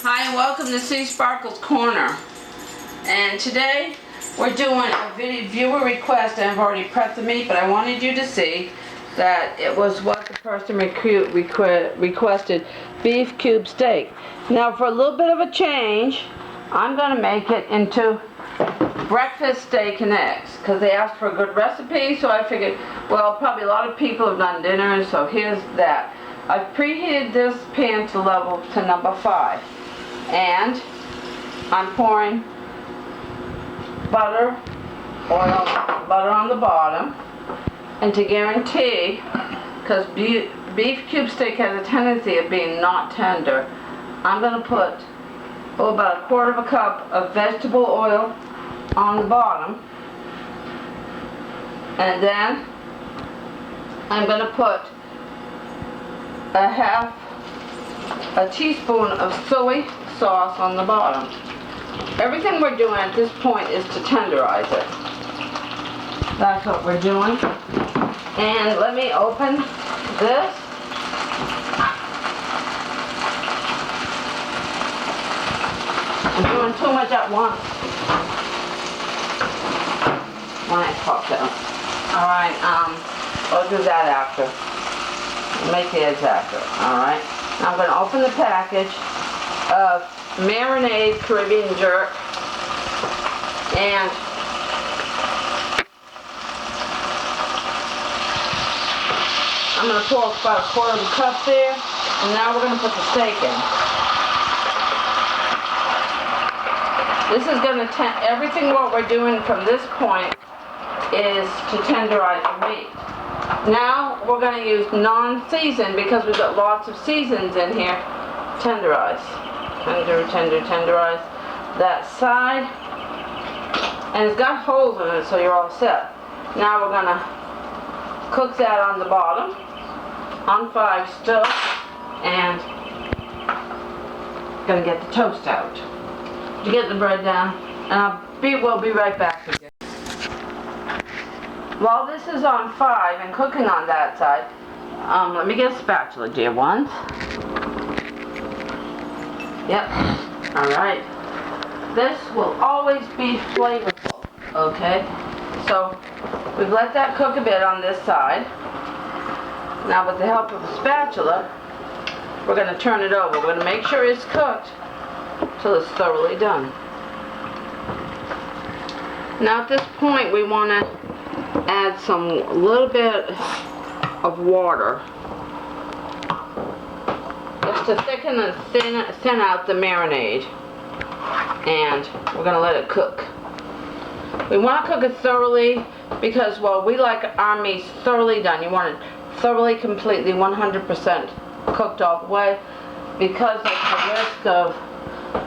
Hi and welcome to Seasparkles Corner. And today we're doing a viewer request. I've already prepped the meat, but I wanted you to see that it was what the person requested, beef cube steak. Now for a little bit of a change, I'm going to make it into breakfast steak and eggs because they asked for a good recipe, so I figured, well, probably a lot of people have done dinners, so here's that. I've preheated this pan to level to number 5. And I'm pouring butter on the bottom, and to guarantee, because beef cube steak has a tendency of being not tender, I'm going to put about a quarter of a cup of vegetable oil on the bottom, and then I'm going to put a teaspoon of soy sauce on the bottom. Everything we're doing at this point is to tenderize it. That's what we're doing. And let me open this. I'm doing too much at once. When it pops out. Alright, I'll do that after. Make the eggs after. Alright. Now I'm going to open the package of marinade Caribbean jerk, and I'm going to pour about a quarter of a cup there, and now we're going to put the steak in. This is going to everything what we're doing from this point is to tenderize the meat. Now we're going to use non-seasoned because we've got lots of seasons in here. Tenderize. Tenderize that side. And it's got holes in it, so you're all set. Now we're going to cook that on the bottom, on 5 still, and going to get the toast out. To get the bread down, and we'll be right back with you. While this is on 5 and cooking on that side, let me get a spatula, dear ones. Yep. Alright. This will always be flavorful. Okay? So, we've let that cook a bit on this side. Now with the help of a spatula, we're going to turn it over. We're going to make sure it's cooked till it's thoroughly done. Now at this point we want to add a little bit of water just to thicken and thin out the marinade, and we're going to let it cook. We want to cook it thoroughly because, well, we like our meats thoroughly done. You want it thoroughly, completely, 100% cooked all the way, because of the risk of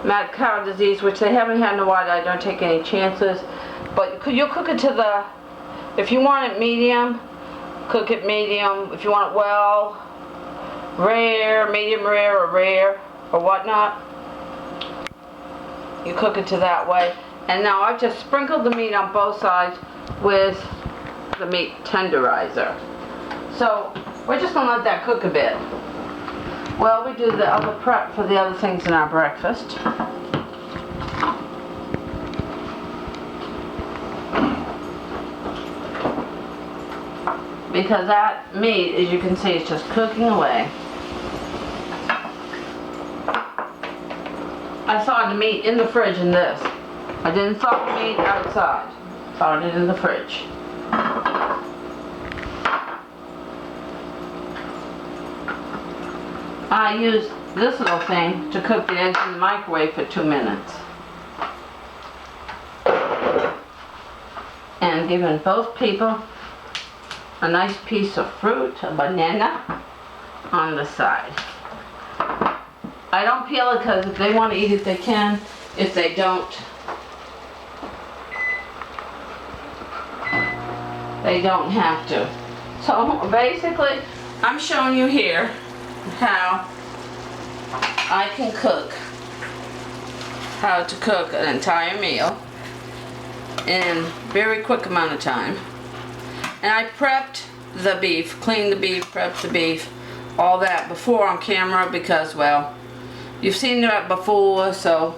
mad cow disease, which they haven't had in a while. I don't take any chances, but you'll cook it to the, if you want it medium, cook it medium. If you want it well, rare, medium rare, or whatnot, you cook it to that way. And now I've just sprinkled the meat on both sides with the meat tenderizer. So we're just going to let that cook a bit. Well, we do the other prep for the other things in our breakfast. Because that meat, as you can see, is just cooking away. I thawed the meat in the fridge in this. I didn't thaw the meat outside. Thawed it in the fridge. I used this little thing to cook the eggs in the microwave for 2 minutes. And giving both people a nice piece of fruit, a banana, on the side. I don't peel it because if they want to eat it, they can. If they don't, they don't have to. So basically, I'm showing you here how I can cook, how to cook an entire meal in a very quick amount of time. And I prepped the beef, cleaned the beef, prepped the beef, all that before on camera because, well, You've seen that before, so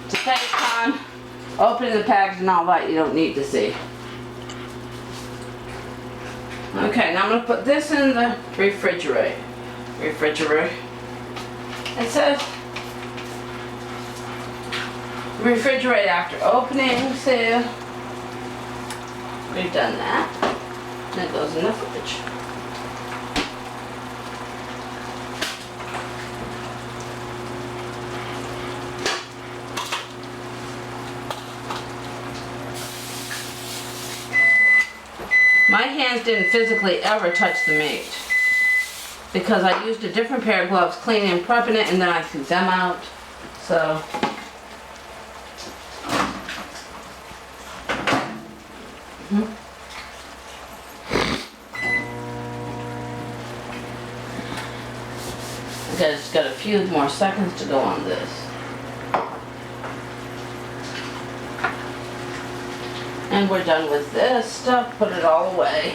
to save time, opening the package and all that you don't need to see. Okay, now I'm going to put this in the refrigerator. It says refrigerate after opening, so we've done that. And it goes in the fridge. My hands didn't physically ever touch the meat because I used a different pair of gloves cleaning and prepping it, and then I threw them out. So okay, it's got a few more seconds to go on this. And we're done with this stuff, put it all away.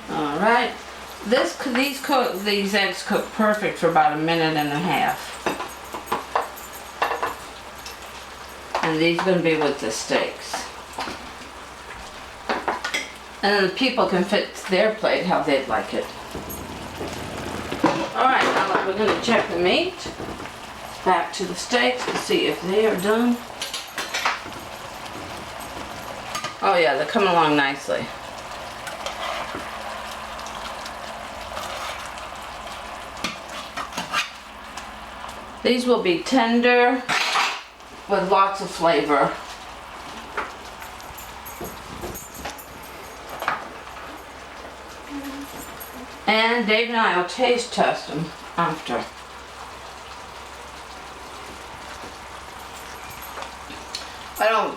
Alright, these eggs cook perfect for about 1.5 minutes. And these are going to be with the steaks. And then the people can fit their plate how they'd like it. Alright, now we're going to check the meat. Back to the steaks to see if they are done. Oh yeah, they're coming along nicely. These will be tender with lots of flavor. And Dave and I will taste test them after.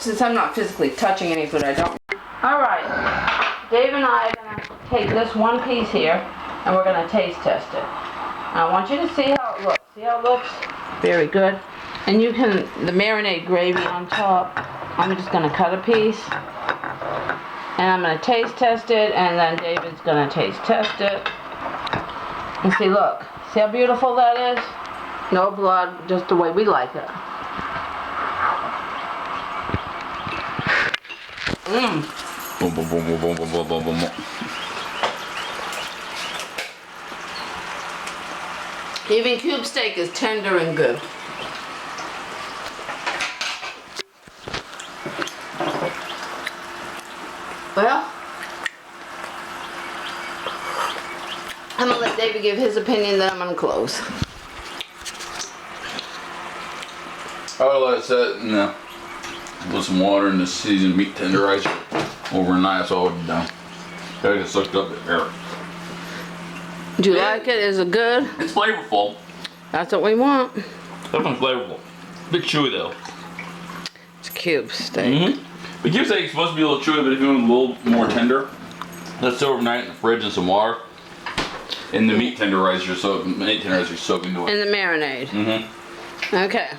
Since I'm not physically touching any food, I don't. Alright, Dave and I are going to take this one piece here and we're going to taste test it. I want you to see how it looks. See how it looks? Very good. And you can, the marinade gravy on top, I'm just going to cut a piece. And I'm going to taste test it, and then David's going to taste test it. And see, look. See how beautiful that is? No blood, just the way we like it. Mmm. Boom, boom, boom, boom, boom, boom, boom, boom, boom. Even cube steak is tender and good. Well, I'm going to let David give his opinion, then I'm going to close. I would let it sit and put some water in the seasoned meat tenderizer overnight. That's all we've done. I just looked up at there. Do you like it? Is it good? It's flavorful. That's what we want. Definitely flavorful. A bit chewy though. It's cube steak. The cube steak is supposed to be a little chewy, but if you want a little more tender, let's sit overnight in the fridge in some water. And the meat tenderizer, soak into it. And the marinade. Okay.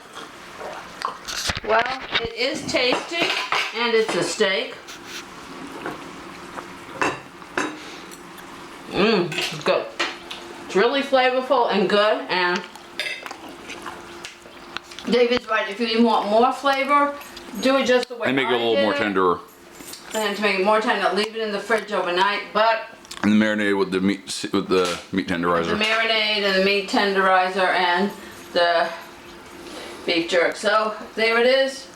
Well, it is tasty, and it's a steak. It's good. It's really flavorful and good, and David's right. If you want more flavor, do it just the way I did. And make it a little more tenderer. And to make it more tender, leave it in the fridge overnight. But and the marinade with the meat tenderizer. The marinade and the meat tenderizer and the beef jerk. So there it is.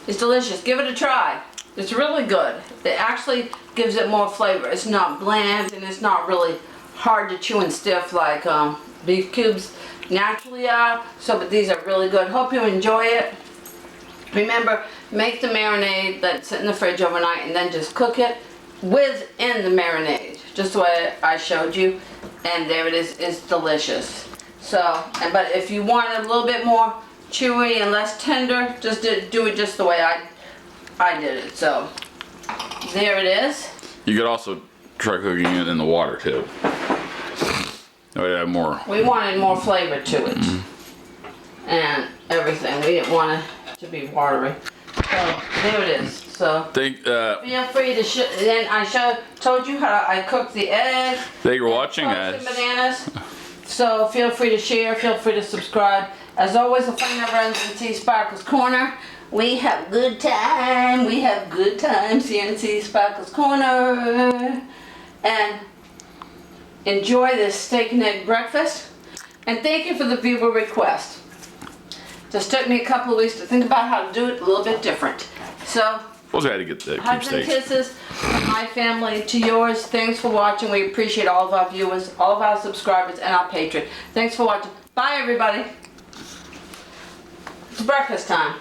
It's delicious. Give it a try. It's really good. It actually gives it more flavor. It's not bland and it's not really hard to chew and stiff like beef cubes naturally are. So, but these are really good. Hope you enjoy it. Remember, make the marinade, let it sit in the fridge overnight, and then just cook it within the marinade, just the way I showed you. And there it is. It's delicious. So, but if you want it a little bit more chewy and less tender, just do it just the way I did it. So there it is. You could also try cooking it in the water too. That would add more. We wanted more flavor to it and everything. We didn't want it to be watery. So there it is. So Thank feel free to then I told you how I cook the eggs. you for watching, Toasted guys. bananas. So feel free to share, feel free to subscribe. As always, the fun never ends in Seasparkles Corner. We have good time. We have good times here in Seasparkles Corner. And enjoy this steak and egg breakfast. And thank you for the viewer request. Just took me a couple of weeks to think about how to do it a little bit different. So, Also had to get the cube hugs and steaks. kisses from my family to yours. Thanks for watching. We appreciate all of our viewers, all of our subscribers, and our patrons. Thanks for watching. Bye, everybody. It's breakfast time.